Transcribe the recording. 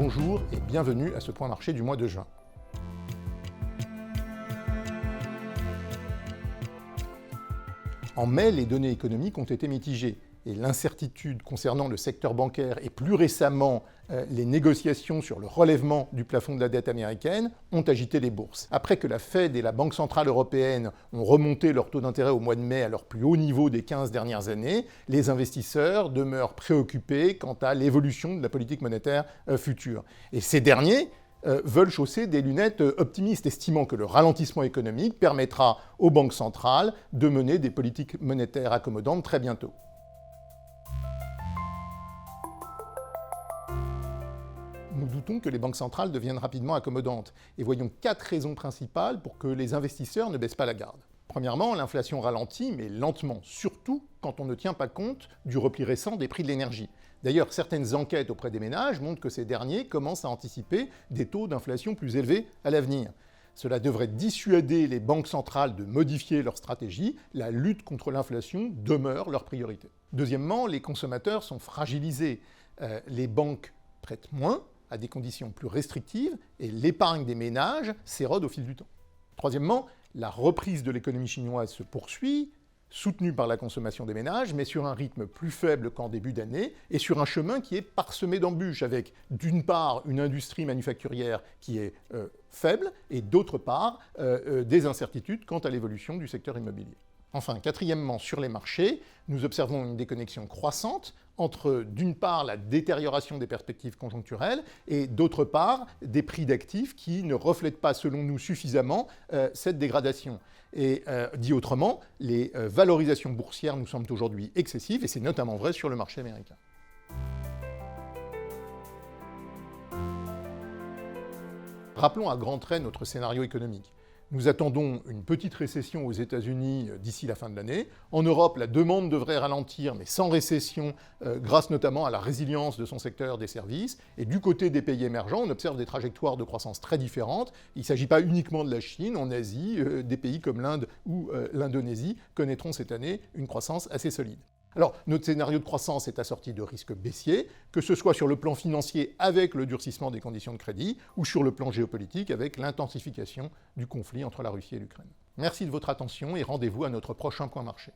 Bonjour et bienvenue à ce point marché du mois de juin. En mai, les données économiques ont été mitigées et l'incertitude concernant le secteur bancaire et plus récemment les négociations sur le relèvement du plafond de la dette américaine ont agité les bourses. Après que la Fed et la Banque centrale européenne ont remonté leur taux d'intérêt au mois de mai à leur plus haut niveau des 15 dernières années, les investisseurs demeurent préoccupés quant à l'évolution de la politique monétaire future. Et ces derniers veulent chausser des lunettes optimistes, estimant que le ralentissement économique permettra aux banques centrales de mener des politiques monétaires accommodantes très bientôt. Nous doutons que les banques centrales deviennent rapidement accommodantes et voyons 4 raisons principales pour que les investisseurs ne baissent pas la garde. Premièrement, l'inflation ralentit, mais lentement, surtout quand on ne tient pas compte du repli récent des prix de l'énergie. D'ailleurs, certaines enquêtes auprès des ménages montrent que ces derniers commencent à anticiper des taux d'inflation plus élevés à l'avenir. Cela devrait dissuader les banques centrales de modifier leur stratégie. La lutte contre l'inflation demeure leur priorité. Deuxièmement, les consommateurs sont fragilisés. Les banques prêtent moins, à des conditions plus restrictives, et l'épargne des ménages s'érode au fil du temps. Troisièmement, la reprise de l'économie chinoise se poursuit, soutenue par la consommation des ménages, mais sur un rythme plus faible qu'en début d'année, et sur un chemin qui est parsemé d'embûches, avec d'une part une industrie manufacturière qui est faible, et d'autre part des incertitudes quant à l'évolution du secteur immobilier. Enfin, quatrièmement, sur les marchés, nous observons une déconnexion croissante entre, d'une part, la détérioration des perspectives conjoncturelles et, d'autre part, des prix d'actifs qui ne reflètent pas, selon nous, suffisamment cette dégradation. Et dit autrement, les valorisations boursières nous semblent aujourd'hui excessives, et c'est notamment vrai sur le marché américain. Rappelons à grands traits notre scénario économique. Nous attendons une petite récession aux États-Unis d'ici la fin de l'année. En Europe, la demande devrait ralentir, mais sans récession, grâce notamment à la résilience de son secteur des services. Et du côté des pays émergents, on observe des trajectoires de croissance très différentes. Il ne s'agit pas uniquement de la Chine. En Asie, des pays comme l'Inde ou l'Indonésie connaîtront cette année une croissance assez solide. Alors, notre scénario de croissance est assorti de risques baissiers, que ce soit sur le plan financier avec le durcissement des conditions de crédit, ou sur le plan géopolitique avec l'intensification du conflit entre la Russie et l'Ukraine. Merci de votre attention et rendez-vous à notre prochain point marché.